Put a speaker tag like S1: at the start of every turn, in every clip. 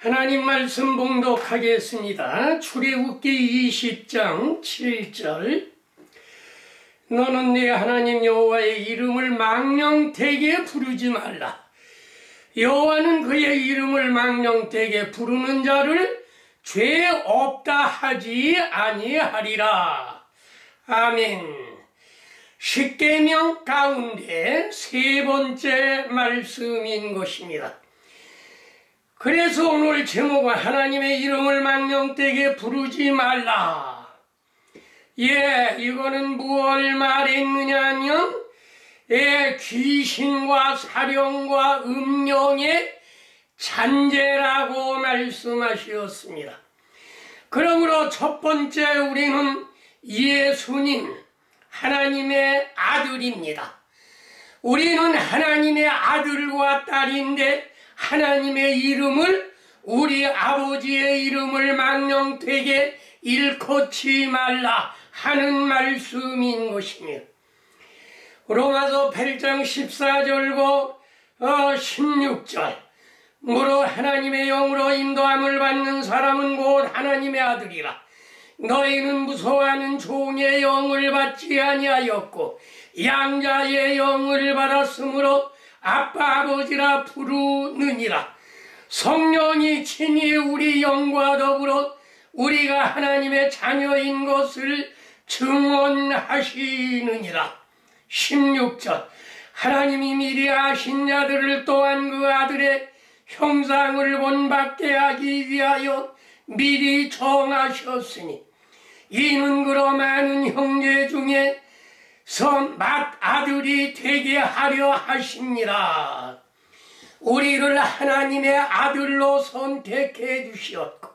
S1: 하나님 말씀 봉독하겠습니다. 출애굽기 20장 7절. 너는 네 하나님 여호와의 이름을 망령되게 부르지 말라. 여호와는 그의 이름을 망령되게 부르는 자를 죄 없다 하지 아니하리라. 아멘. 십계명 가운데 세 번째 말씀인 것입니다. 그래서 오늘 제목은 하나님의 이름을 망령되게 부르지 말라. 이거는 무엇을 말했느냐 하면 귀신과 사령과 음령의 잔재라고 말씀하셨습니다. 그러므로 첫 번째 우리는 예수님 하나님의 아들입니다. 우리는 하나님의 아들과 딸인데 하나님의 이름을, 우리 아버지의 이름을 망령되게 일컫지 말라 하는 말씀인 것입니다. 로마서 8장 14절과 16절. 무릇 하나님의 영으로 인도함을 받는 사람은 곧 하나님의 아들이라. 너희는 무서워하는 종의 영을 받지 아니하였고 양자의 영을 받았으므로 아빠 아버지라 부르느니라. 성령이 친히 우리 영과 더불어 우리가 하나님의 자녀인 것을 증언하시느니라. 16절. 하나님이 미리 아신 자들을 또한 그 아들의 형상을 본받게 하기 위하여 미리 정하셨으니 이는 그러 많은 형제 중에 맏아들이 되게 하려 하십니다. 우리를 하나님의 아들로 선택해 주시었고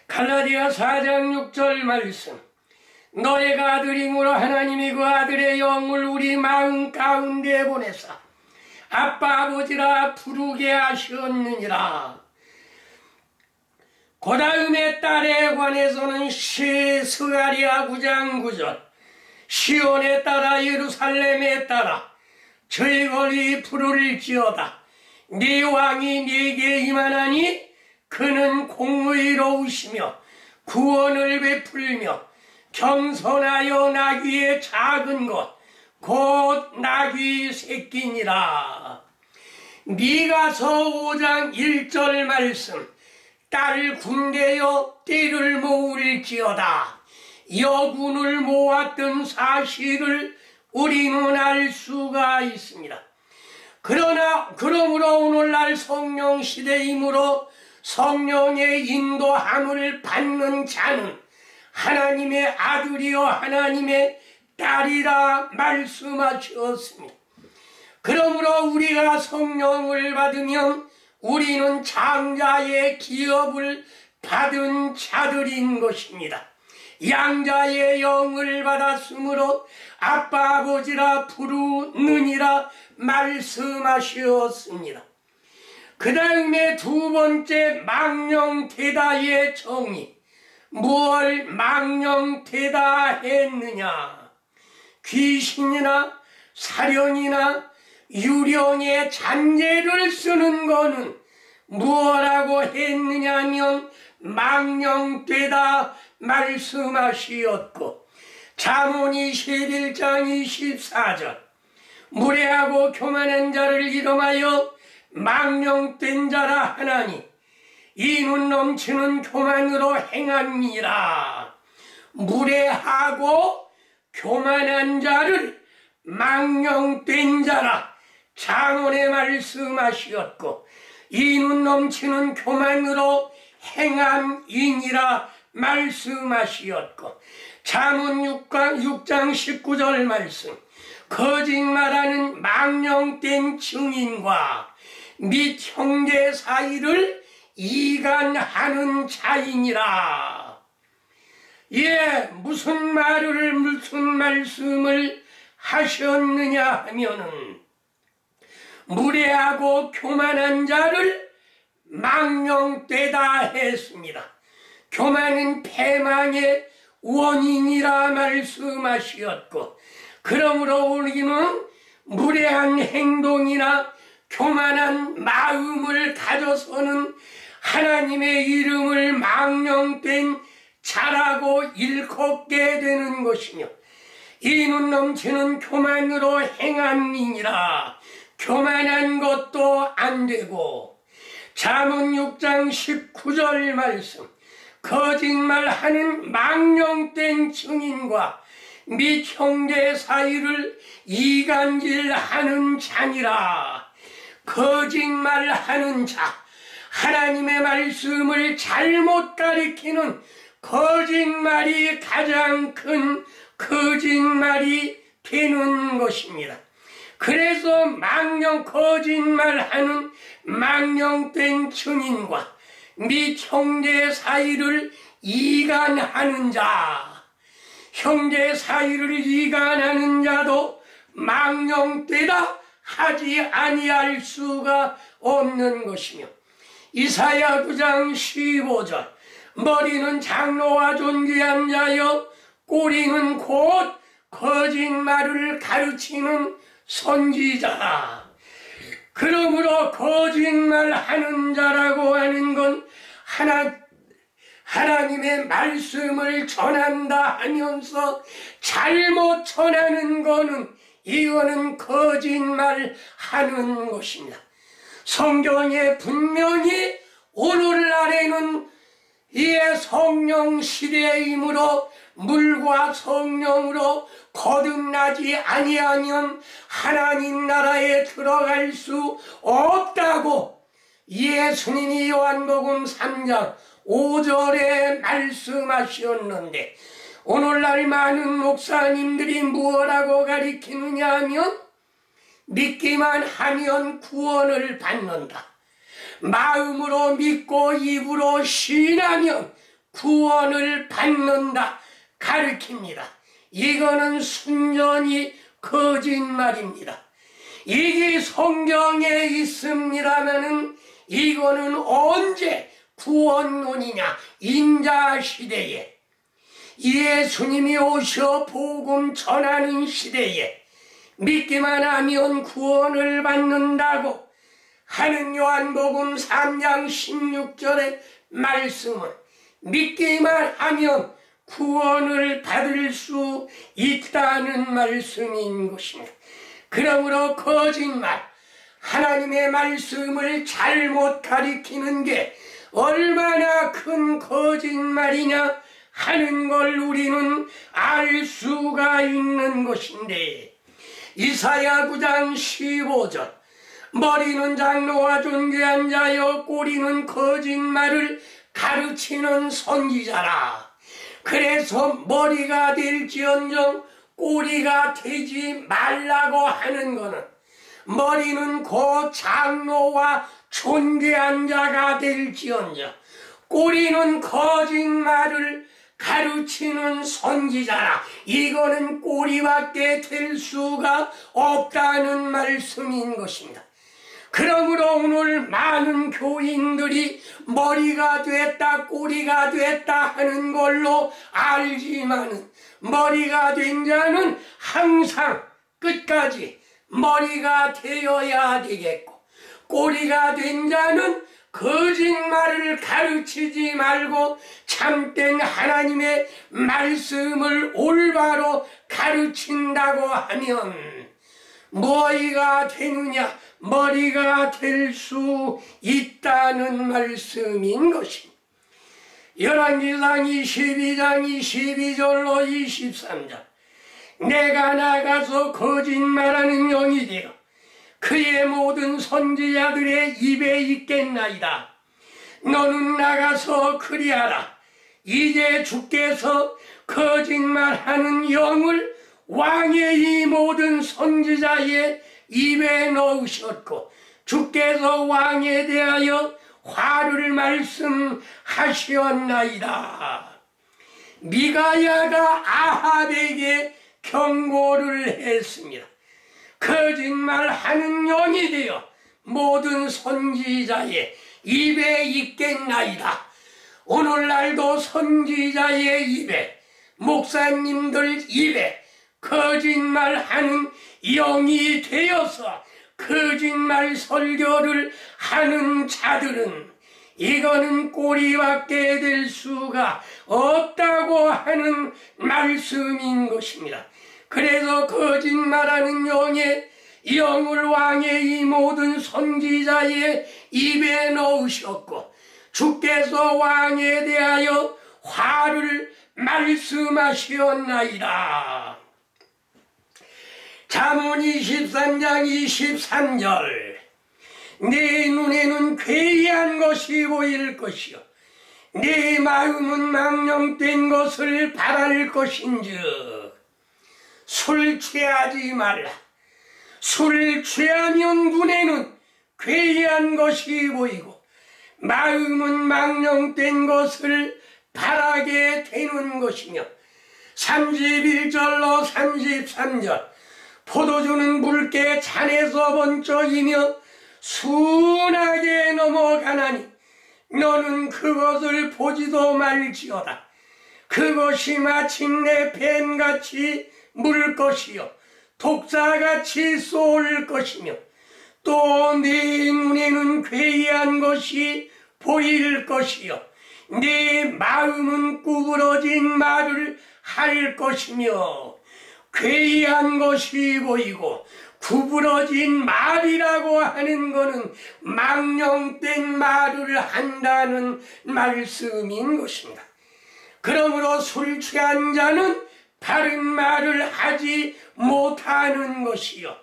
S1: 갈라디아 4장 6절 말씀. 너희가 아들이므로 하나님이 그 아들의 영을 우리 마음 가운데 보내사 아빠 아버지라 부르게 하셨느니라. 그 다음에 딸에 관해서는 스가랴 9장 9절. 시온에 따라 예루살렘에 따라 저희걸이 부를지어다. 네 왕이 네게 임하나니 그는 공의로우시며 구원을 베풀며 겸손하여 나귀의 작은 것 곧 나귀 새끼니라. 미가서 5장 1절 말씀. 딸 군대여 띠를 모을지어다. 여군을 모았던 사실을 우리는 알 수가 있습니다. 그러므로 오늘날 성령 시대이므로 성령의 인도함을 받는 자는 하나님의 아들이요 하나님의 딸이라 말씀하셨습니다. 그러므로 우리가 성령을 받으면 우리는 장자의 기업을 받은 자들인 것입니다. 양자의 영을 받았으므로 아빠 아버지라 부르느니라 말씀하셨습니다. 그 다음에 두 번째 망령되다의 정의. 무엇을 망령되다 했느냐? 귀신이나 사령이나 유령의 잔재를 쓰는 거는 무엇라고 했느냐면 망령되다 말씀하시었고 잠언 21장 24절. 무례하고 교만한 자를 이름하여 망령된 자라 하나니 이는 넘치는 교만으로 행함이라. 무례하고 교만한 자를 망령된 자라 잠언에 말씀하시었고 이는 넘치는 교만으로 행함이니라 말씀하시었고 잠언 6장 19절 말씀. 거짓말하는 망령된 증인과 및 형제 사이를 이간하는 자이니라. 무슨 말씀을 하셨느냐 하면은 무례하고 교만한 자를 망령되다 했습니다. 교만은 패망의 원인이라 말씀하셨고 그러므로 우리는 무례한 행동이나 교만한 마음을 가져서는 하나님의 이름을 망령된 자라고 일컫게 되는 것이며, 이는 넘치는 교만으로 행함이니라. 교만한 것도 안 되고. 잠언 6장 19절 말씀, 거짓말하는 망령된 증인과 및 형제 사이를 이간질하는 자니라. 거짓말하는 자, 하나님의 말씀을 잘못 가리키는 거짓말이 가장 큰 거짓말이 되는 것입니다. 그래서 거짓말하는 망령된 증인과 및 형제 사이를 이간하는 자, 형제 사이를 이간하는 자도 망령되다 하지 아니할 수가 없는 것이며, 이사야 9장 15절, 머리는 장로와 존귀한 자여 꼬리는 곧 거짓말을 가르치는 선지자라. 그러므로 거짓말하는 자라고 하는 건 하나님의 말씀을 전한다 하면서 잘못 전하는 거는, 이거는 거짓말하는 것입니다. 성경에 분명히 오늘날에는 이에 성령 시대이므로 물과 성령으로 거듭나지 아니하면 하나님 나라에 들어갈 수 없다고 예수님이 요한복음 3장 5절에 말씀하셨는데, 오늘날 많은 목사님들이 무엇라고 가리키느냐 하면, 믿기만 하면 구원을 받는다, 마음으로 믿고 입으로 시인하면 구원을 받는다 가르칩니다. 이거는 순전히 거짓말입니다. 이게 성경에 있습니다마는 이거는 언제 구원론이냐, 인자시대에 예수님이 오셔 복음 전하는 시대에 믿기만 하면 구원을 받는다고 하는 요한복음 3장 16절의 말씀은 믿기만 하면 구원을 받을 수 있다는 말씀인 것입니다. 그러므로 거짓말, 하나님의 말씀을 잘못 가리키는 게 얼마나 큰 거짓말이냐 하는 걸 우리는 알 수가 있는 것인데, 이사야 9장 15절, 머리는 장로와 존귀한 자여 꼬리는 거짓말을 가르치는 선지자라. 그래서 머리가 될지언정 꼬리가 되지 말라고 하는 것은, 머리는 곧 장로와 존귀한 자가 될지언정 꼬리는 거짓말을 가르치는 선지자라. 이거는 꼬리밖에 될 수가 없다는 말씀인 것입니다. 그러므로 오늘 많은 교인들이 머리가 됐다 꼬리가 됐다 하는 걸로 알지만은, 머리가 된 자는 항상 끝까지 머리가 되어야 되겠고, 꼬리가 된 자는 거짓말을 가르치지 말고 참된 하나님의 말씀을 올바로 가르친다고 하면 머리가 되느냐, 머리가 될 수 있다는 말씀인 것입니다. 열왕기상 22장 22절로 23절, 내가 나가서 거짓말하는 영이 되어 그의 모든 선지자들의 입에 있겠나이다. 너는 나가서 그리하라. 이제 주께서 거짓말하는 영을 왕의 이 모든 선지자의 입에 넣으셨고, 주께서 왕에 대하여 화를 말씀하시었나이다. 미가야가 아합에게 경고를 했습니다. 거짓말하는 영이 되어 모든 선지자의 입에 있겠나이다. 오늘날도 선지자의 입에, 목사님들 입에 거짓말하는 영이 되어서 거짓말 설교를 하는 자들은 이거는 꼬리밖에 될 수가 없다고 하는 말씀인 것입니다. 그래서 거짓말하는 영을 왕의 이 모든 선지자의 입에 넣으셨고, 주께서 왕에 대하여 화를 말씀하시었나이다. 잠언 23장 23절. 내 눈에는 괴이한 것이 보일 것이요 내 마음은 망령된 것을 바랄 것인즉 술 취하지 말라. 술을 취하면 눈에는 괴이한 것이 보이고 마음은 망령된 것을 바라게 되는 것이며 31절로 33절. 포도주는 묽게 잔에서 번쩍이며 순하게 넘어가나니 너는 그것을 보지도 말지어다. 그것이 마침내 뱀같이 물 것이요 독사같이 쏠 것이며 또 네 눈에는 괴이한 것이 보일 것이요 네 마음은 구부러진 말을 할 것이며. 괴이한 것이 보이고 구부러진 말이라고 하는 것은 망령된 말을 한다는 말씀인 것입니다. 그러므로 술 취한 자는 바른 말을 하지 못하는 것이요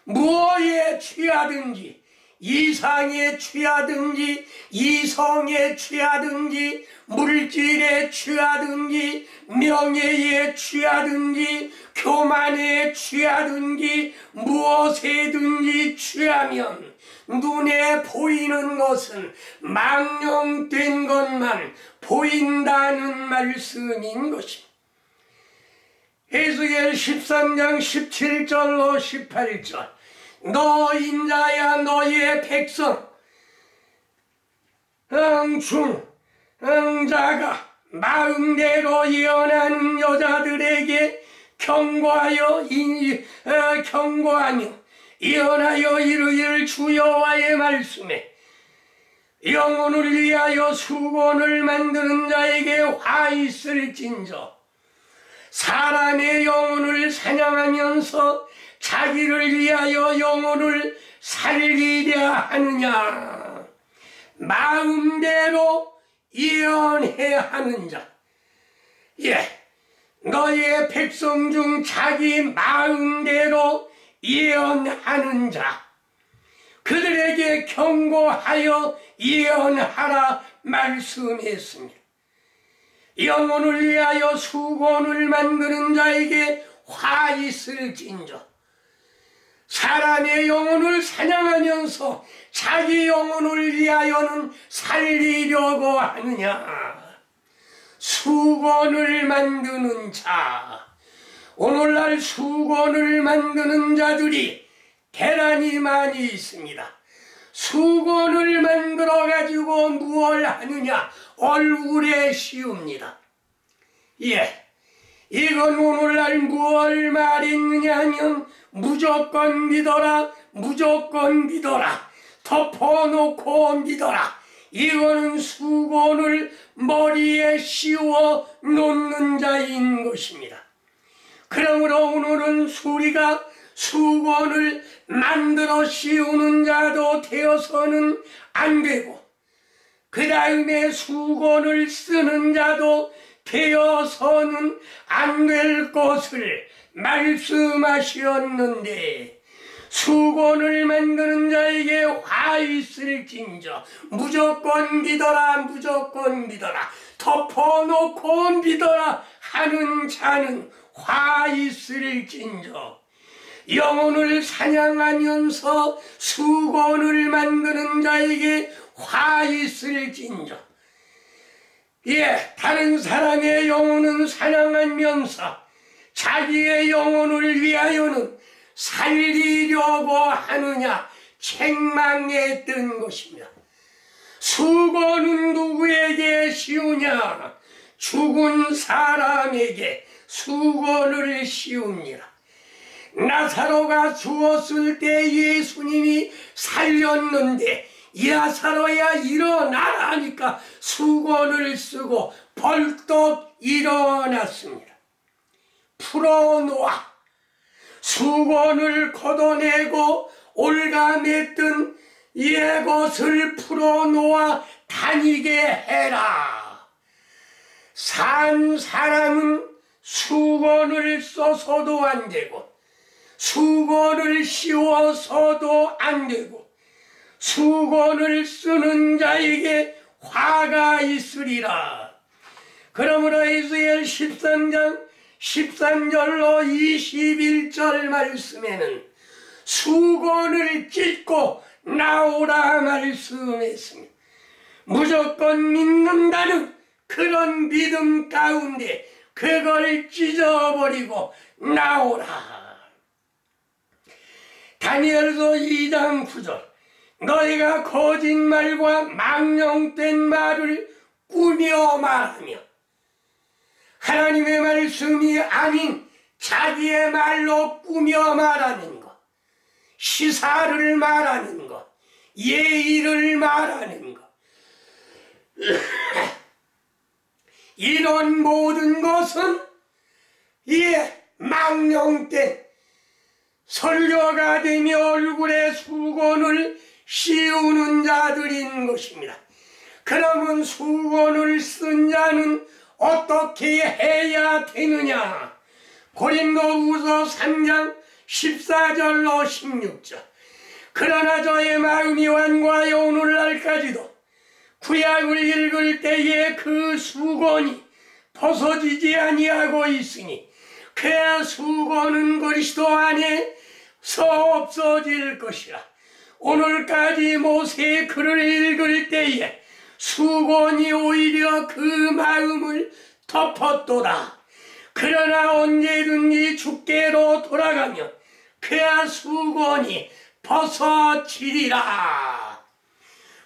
S1: 무엇에 취하든지 이상에 취하든지 이성에 취하든지 물질에 취하든지 명예에 취하든지 교만에 취하든지 무엇에든지 취하면 눈에 보이는 것은 망령된 것만 보인다는 말씀인 것입니다. 에스겔 13장 17절로 18절. 너 인자야 너희의 백성 자가 마음대로 예언하는 여자들에게 경고하며 예언하여 이르기를 주 여호와의 말씀에 영혼을 위하여 수건을 만드는 자에게 화 있을진저 사람의 영혼을 사냥하면서 자기를 위하여 영혼을 살리려 하느냐. 마음대로 예언해야 하는 자. 너희의 백성 중 자기 마음대로 예언하는 자. 그들에게 경고하여 예언하라 말씀했습니다. 영혼을 위하여 수건을 만드는 자에게 화 있을진저 사람의 영혼을 사냥하면서 자기 영혼을 위하여는 살리려고 하느냐. 수건을 만드는 자. 오늘날 수건을 만드는 자들이 대단히 많이 있습니다. 수건을 만들어 가지고 무엇을 하느냐. 얼굴에 씌웁니다. 이건 오늘날 무엇을 말했느냐 하면 무조건 믿어라, 무조건 믿어라, 덮어놓고 믿어라. 이거는 수건을 머리에 씌워 놓는 자인 것입니다. 그러므로 오늘은 우리가 수건을 만들어 씌우는 자도 되어서는 안 되고 그 다음에 수건을 쓰는 자도 되어서는 안 될 것을 말씀하셨는데 수건을 만드는 자에게 화 있을진저 무조건 믿어라 무조건 믿어라 덮어놓고 믿어라 하는 자는 화 있을진저 영혼을 사냥하면서 수건을 만드는 자에게 화 있을진저 다른 사람의 영혼은 사냥하면서 자기의 영혼을 위하여는 살리려고 하느냐 책망했던 것입니다. 수건은 누구에게 씌우냐? 죽은 사람에게 수건을 씌웁니다. 나사로가 죽었을 때 예수님이 살렸는데 야사로야 일어나라 하니까 수건을 쓰고 벌떡 일어났습니다. 풀어놓아 수건을 걷어내고 올가맸던 이것을 풀어놓아 다니게 해라. 산 사람은 수건을 써서도 안 되고 수건을 씌워서도 안 되고 수건을 쓰는 자에게 화가 있으리라. 그러므로 에스겔 13장 13절로 21절 말씀에는 수건을 찢고 나오라 말씀했습니다. 무조건 믿는다는 그런 믿음 가운데 그걸 찢어버리고 나오라. 다니엘서 2장 9절 너희가 거짓말과 망령된 말을 꾸며 말하며 하나님의 말씀이 아닌 자기의 말로 꾸며 말하는 것, 시사를 말하는 것, 예의를 말하는 것 이런 모든 것은 망령된 설교가 되며 얼굴에 수건을 씌우는 자들인 것입니다. 그러면 수건을 쓴 자는 어떻게 해야 되느냐? 고린도후서 3장 14절로 16절 그러나 저의 마음이 완고하여 오늘날까지도 구약을 읽을 때에 그 수건이 벗어지지 아니하고 있으니 그 수건은 그리스도 안에서 없어질 것이라. 오늘까지 모세의 글을 읽을 때에 수건이 오히려 그 마음을 덮었도다. 그러나 언제든지 주께로 돌아가면 그 수건이 벗어지리라.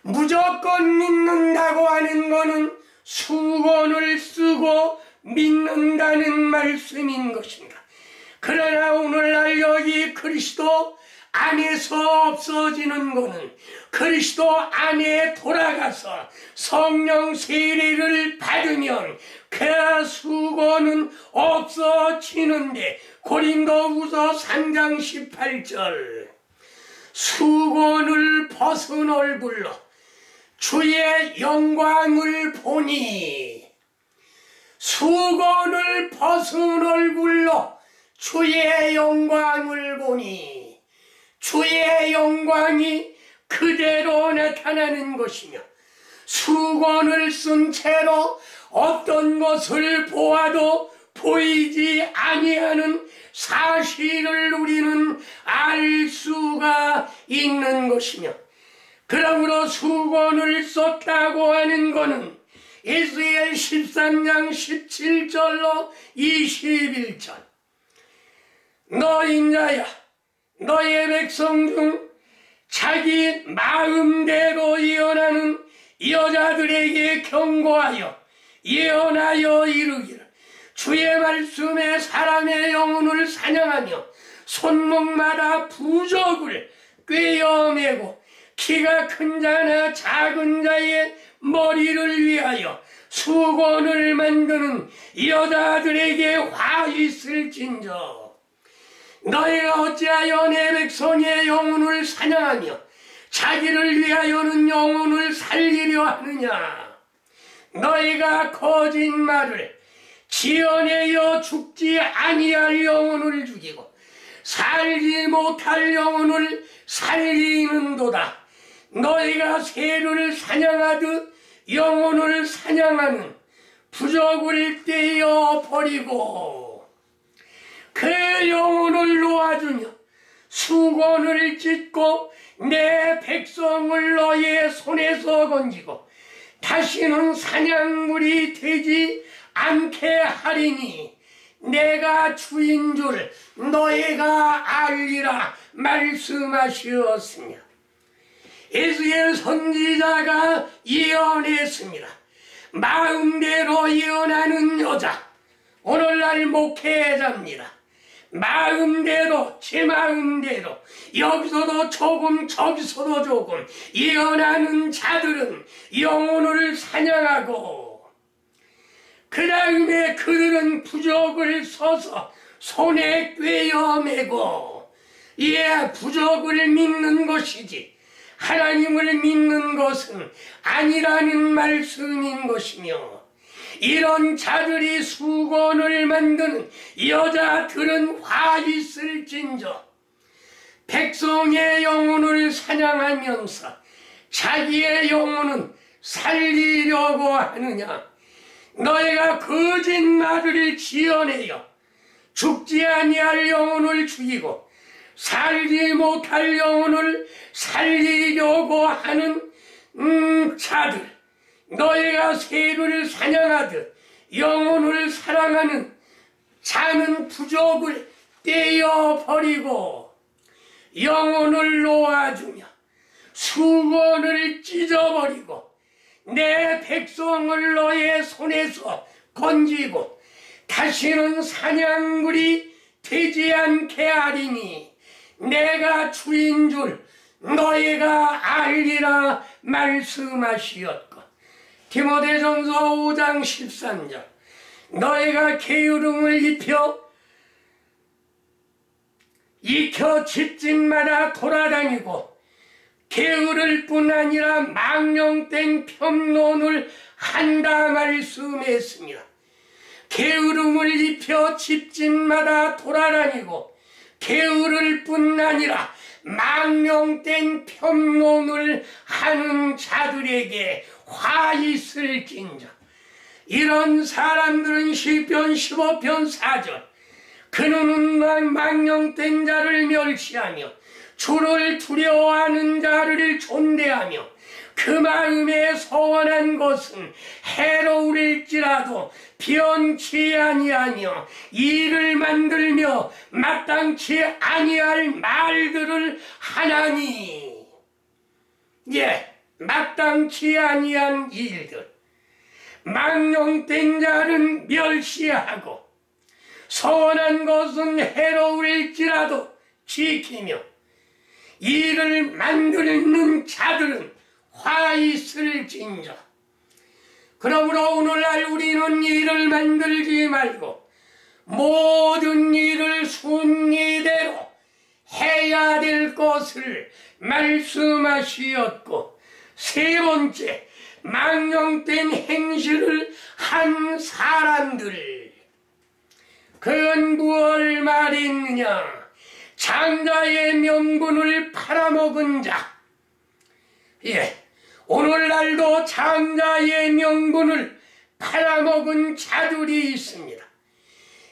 S1: 무조건 믿는다고 하는 것은 수건을 쓰고 믿는다는 말씀인 것입니다. 그러나 오늘날 여기 그리스도 안에서 없어지는 것은 그리스도 안에 돌아가서 성령 세례를 받으면 그 수건은 없어지는데 고린도후서 3장 18절 수건을 벗은 얼굴로 주의 영광을 보니 수건을 벗은 얼굴로 주의 영광을 보니 주의 영광이 그대로 나타나는 것이며 수건을 쓴 채로 어떤 것을 보아도 보이지 아니하는 사실을 우리는 알 수가 있는 것이며 그러므로 수건을 썼다고 하는 것은 에스겔 13장 17절로 21절 너 인자야 너의 백성 중 자기 마음대로 예언하는 여자들에게 경고하여 예언하여 이르기를 주의 말씀에 사람의 영혼을 사냥하며 손목마다 부적을 꿰어매고 키가 큰 자나 작은 자의 머리를 위하여 수건을 만드는 여자들에게 화 있을진저 너희가 어찌하여 내 백성의 영혼을 사냥하며 자기를 위하여는 영혼을 살리려 하느냐 너희가 거짓말을 지어내어 죽지 아니할 영혼을 죽이고 살지 못할 영혼을 살리는도다 너희가 새를 사냥하듯 영혼을 사냥하는 부적을 떼어 버리고 그 영혼을 놓아주며 수건을 찢고 내 백성을 너의 손에서 건지고 다시는 사냥물이 되지 않게 하리니 내가 주인 줄 너희가 알리라 말씀하시었으며 에스겔 선지자가 예언했습니다. 마음대로 예언하는 여자 오늘날 목회자입니다. 마음대로 제 마음대로 여기서도 조금 저기서도 조금 예언하는 자들은 영혼을 사냥하고, 그 다음에 그들은 부적을 서서 손에 꿰어 매고, 부적을 믿는 것이지 하나님을 믿는 것은 아니라는 말씀인 것이며, 이런 자들이 수건을 만드는 여자들은 화 있을진저 백성의 영혼을 사냥하면서 자기의 영혼은 살리려고 하느냐. 너희가 거짓말을 지어내어 죽지 아니할 영혼을 죽이고 살지 못할 영혼을 살리려고 하는 자들, 너희가 새를 사냥하듯 영혼을 사랑하는 자는 부족을 떼어버리고 영혼을 놓아주며 수건을 찢어버리고 내 백성을 너의 손에서 건지고 다시는 사냥물이 되지 않게 하리니 내가 주인 줄 너희가 알리라 말씀하시었고, 디모데전서 5장 13절 너희가 게으름을 익혀 집집마다 돌아다니고 게으를 뿐 아니라 망령된 편론을 한다 말씀했습니다. 게으름을 입혀 집집마다 돌아다니고 게으를 뿐 아니라 망령된 편론을 하는 자들에게 화 있을진저. 이런 사람들은 시편 15편 4절 그는 망령된 자를 멸시하며 주를 두려워하는 자를 존대하며 그 마음에 서원한 것은 해로울지라도 변치 아니하며 이를 만들며 마땅치 아니할 말들을 하나니, 마땅치 아니한 일들, 망령된 자는 멸시하고 서원한 것은 해로울지라도 지키며 이를 만드는 자들은 화 있을진저. 그러므로 오늘날 우리는 일을 만들지 말고 모든 일을 순리대로 해야 될 것을 말씀하시었고, 세 번째, 망령된 행실을 한 사람들, 그건 무엇 말이느냐. 장자의 명분을 팔아먹은 자. 오늘날도 장자의 명분을 팔아먹은 자들이 있습니다.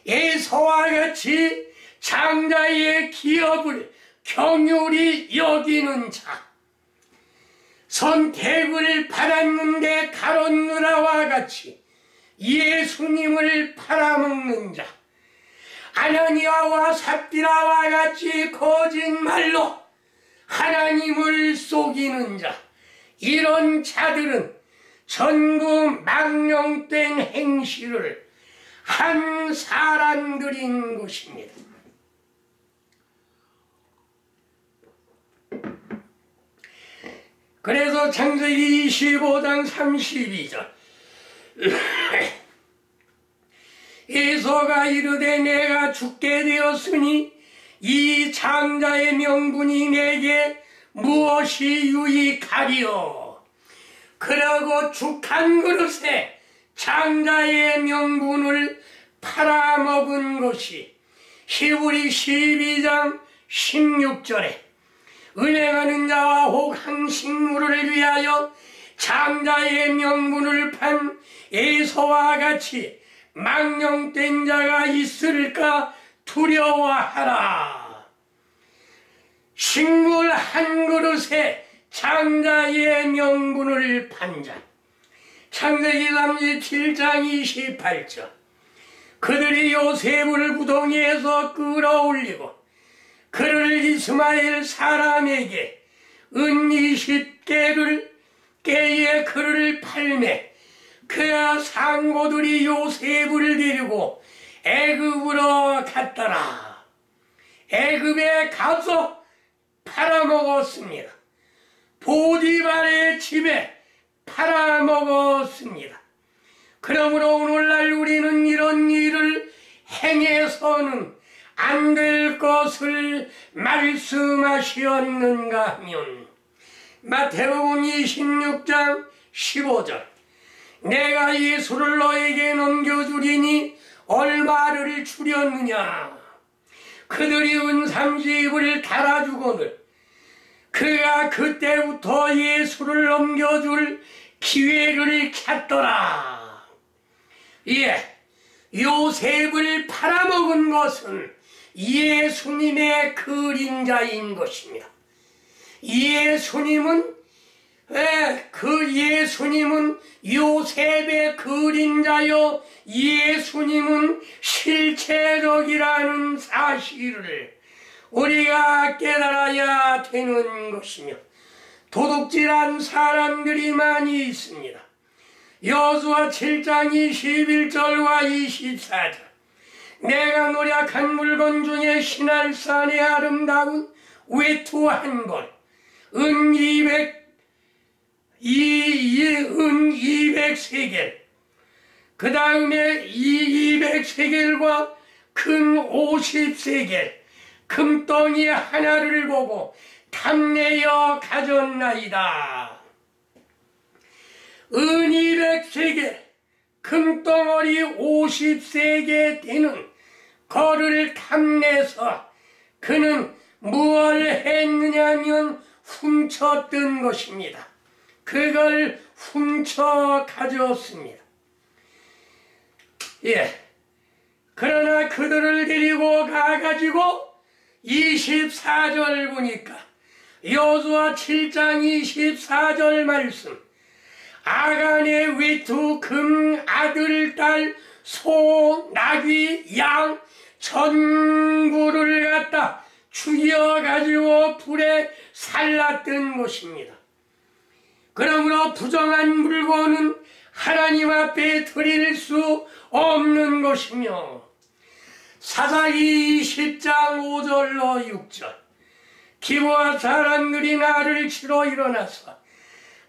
S1: 에서와 같이 장자의 기업을 경휼히 여기는 자, 선택을 받았는데 가롯누라와 같이 예수님을 팔아먹는 자, 아나니아와 삽비라와 같이 거짓말로 하나님을 속이는 자, 이런 자들은 전부 망령된 행실을 한 사람들인 것입니다. 그래서 창세기 25장 32절 에서가 이르되 내가 죽게 되었으니 이 장자의 명분이 내게 무엇이 유익하리요. 그러고 죽 한 그릇에 장자의 명분을 팔아먹은 것이 히브리 12장 16절에 은행하는 자와 혹 항식물을 위하여 장자의 명분을 판 에서와 같이 망령된 자가 있을까 두려워하라. 식물 한 그릇에 장자의 명분을 판 자. 창세기 37장 28절 그들이 요셉을 구덩이에서 끌어올리고 그를 이스마엘 사람에게 은 20개를 깨에 그를 팔매 그 상고들이 요셉을 데리고 애굽으로 갔더라. 애굽에 가서 팔아먹었습니다. 보디발의 집에 팔아먹었습니다. 그러므로 오늘날 우리는 이런 일을 행해서는 안 될 것을 말씀하시었는가 하면 마태복음 26장 15절 내가 예수를 너에게 넘겨주리니 얼마를 주렸느냐 그들이 은삼십을 달아주거늘 그가 그때부터 예수를 넘겨줄 기회를 찾더라. 예, 요셉을 팔아먹은 것은 예수님의 그림자인 것입니다. 예수님은 요셉의 그림자요 예수님은 실체적이라는 사실을 우리가 깨달아야 되는 것이며 도둑질한 사람들이 많이 있습니다. 여호수아 7장 21절과 24절 내가 노력한 물건 중에 시날산의 아름다운 외투 한 벌, 은 200세겔, 그 다음에 200세겔과 금 50세겔, 금덩이 하나를 보고 탐내어 가졌나이다. 은 200세겔, 금덩어리 50세겔 되는 거를 탐내서 그는 무엇을 했느냐면 훔쳤던 것입니다. 그걸 훔쳐 가졌습니다. 예. 그러나 그들을 데리고 가가지고 24절 보니까 여호수아 7장 24절 말씀 아간의 외투, 금, 아들, 딸, 소, 나귀, 양 전부를 갖다 죽여가지고 불에 살랐던 것입니다. 그러므로 부정한 물건은 하나님 앞에 드릴 수 없는 것이며 사사기 20장 5절로 6절 기브아 사람들이 나를 치러 일어나서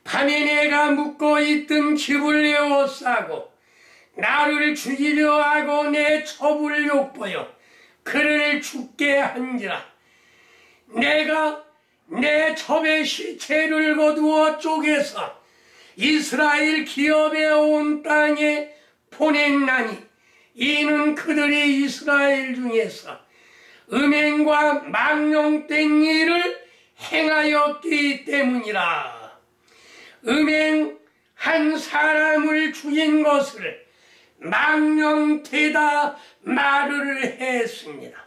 S1: 밤에 내가 묵고 있던 집을 에워싸고 나를 죽이려 하고 내 첩을 욕보여 그를 죽게 한지라 내가 내 첩의 시체를 거두어 쪼개서 이스라엘 기업에 온 땅에 보냈나니 이는 그들이 이스라엘 중에서 음행과 망령된 일을 행하였기 때문이라. 음행한 사람을 죽인 것을 망령되다 말을 했습니다.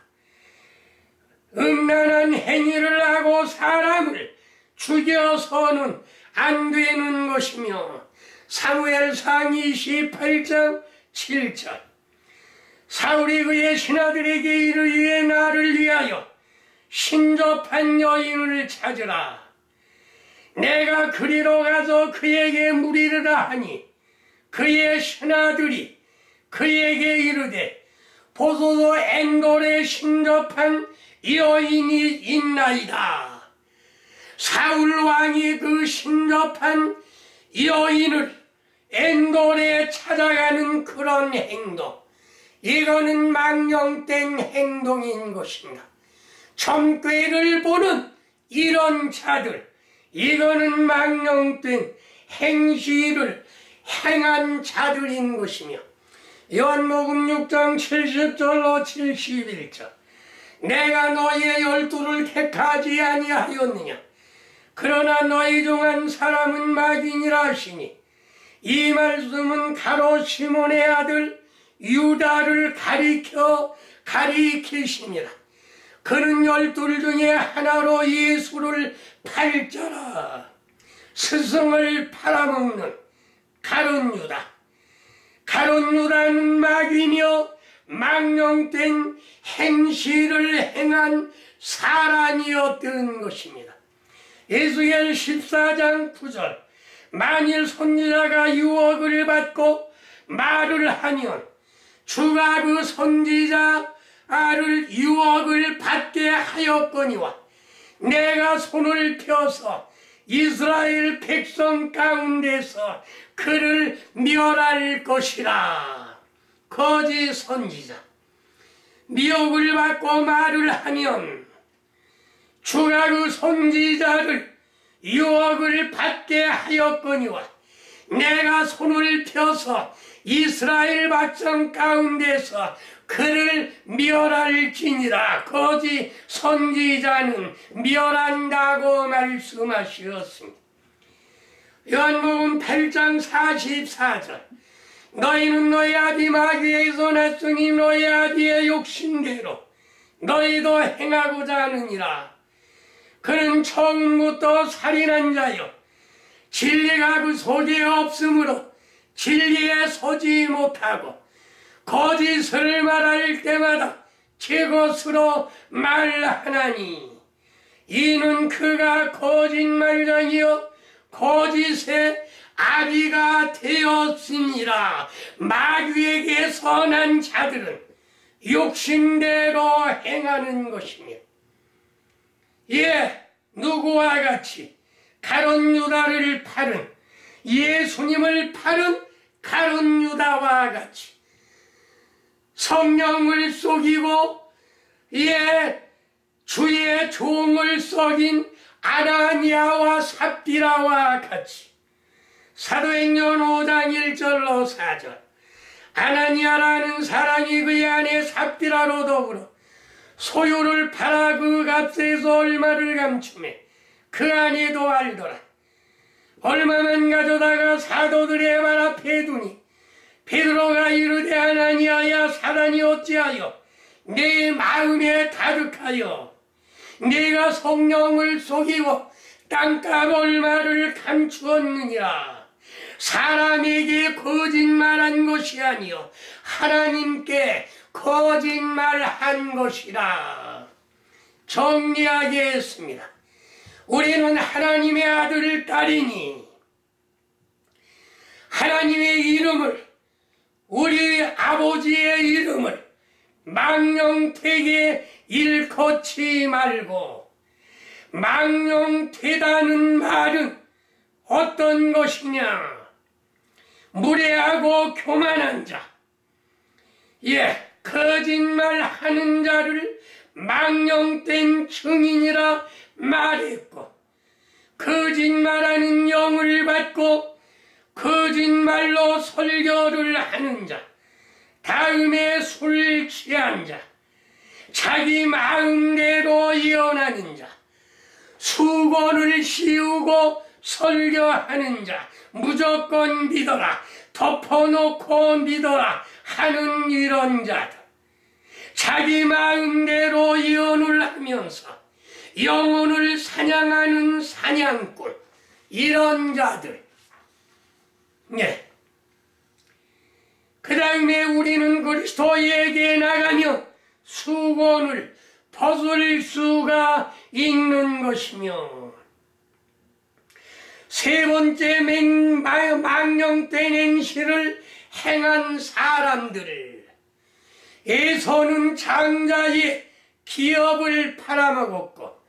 S1: 음란한 행위를 하고 사람을 죽여서는 안 되는 것이며 사무엘상 28장 7절 사울이 그의 신하들에게 이르기에 나를 위하여 신접한 여인을 찾으라. 내가 그리로 가서 그에게 물이르라 하니 그의 신하들이 그에게 이르되 보소서 엔돌에 신접한 여인이 있나이다. 사울 왕이 그 신접한 여인을 엔돌에 찾아가는 그런 행동, 이거는 망령된 행동인 것입니다. 점괘를 보는 이런 자들, 이거는 망령된 행실을 행한 자들인 것이며 요한복음 6장 70절로 71절 내가 너희의 12를 택하지 아니하였느냐 그러나 너희 중 한 사람은 마귀니라 하시니 이 말씀은 가롯 시몬의 아들 유다를 가리키시니라. 그는 12 중에 하나로 예수를 팔자라. 스승을 팔아먹는 가룟 유다. 가룟 유다는 마귀며 망령된 행실을 행한 사람이었던 것입니다. 에스겔 14장 9절 만일 선지자가 유혹을 받고 말을 하면 주가 그 선지자 유혹을 받게 하였거니와 내가 손을 펴서 이스라엘 백성 가운데서 그를 멸할 것이라. 거짓 선지자, 미혹을 받고 말을 하면 주가 그 선지자를 유혹을 받게 하였거니와 내가 손을 펴서 이스라엘 백성 가운데서 그를 멸할지니라. 거짓 선지자는 멸한다고 말씀하셨습니다. 요한복음 8장 44절 너희는 너희 아비 마귀에게서 났으니 너희 아비의 욕심대로 너희도 행하고자 하느니라. 그는 처음부터 살인한 자요 진리가 그 속에 없으므로 진리에 서지 못하고 거짓을 말할 때마다 제 것으로 말하나니 이는 그가 거짓말장이요 거짓의 아비가 되었으니라. 마귀에게서 난 자들은 욕심대로 행하는 것이며 누구와 같이 가룟 유다를 팔은 예수님을 팔은 가룟 유다와 같이 성령을 속이고 주의 종을 속인 아나니아와 삽비라와 같이 사도행전 5장 1절로 4절 아나니아라는 사람이 그의 아내 삽비라로 더불어 소유를 팔아 그 값에서 얼마를 감추매 그 아내도 알더라. 얼마만 가져다가 사도들의 발 앞에 두니 베드로가 이르되 아나니아야 사단이 어찌하여 내 마음에 가득하여 네가 성령을 속이고 땅값 얼마를 감추었느니라. 사람에게 거짓말한 것이 아니요 하나님께 거짓말한 것이라. 정리하겠습니다. 우리는 하나님의 아들 딸이니 하나님의 이름을 우리 아버지의 이름을 망령되게 일컫지 말고 망령되다는 말은 어떤 것이냐? 무례하고 교만한 자, 거짓말하는 자를 망령된 증인이라 말했고 거짓말하는 영을 받고 거짓말로 설교를 하는 자, 다음에 술 취한 자, 자기 마음대로 예언하는 자, 수건을 씌우고 설교하는 자, 무조건 믿어라, 덮어놓고 믿어라 하는 이런 자들, 자기 마음대로 예언을 하면서 영혼을 사냥하는 사냥꾼, 이런 자들. 그 다음에 우리는 그리스도에게 나가면 수건을 벗을 수가 있는 것이며 세 번째 망령된 행실을 행한 사람들을 에서는 장자의 기업을 팔아먹었고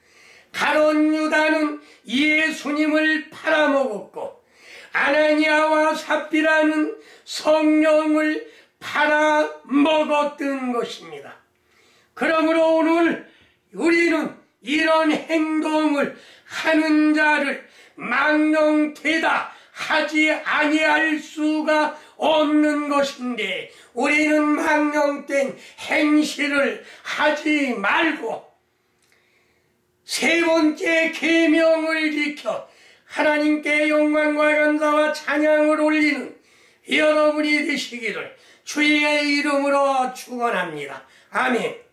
S1: 가룟 유다는 예수님을 팔아먹었고 아나니아와 삽비라는 성령을 팔아먹었던 것입니다. 그러므로 오늘 우리는 이런 행동을 하는 자를 망령되다 하지 아니할 수가 없는 것인데 우리는 망령된 행실을 하지 말고 세 번째 계명을 지켜 하나님께 영광과 감사와 찬양을 올리는 여러분이 되시기를 주의 이름으로 축원합니다. 아멘.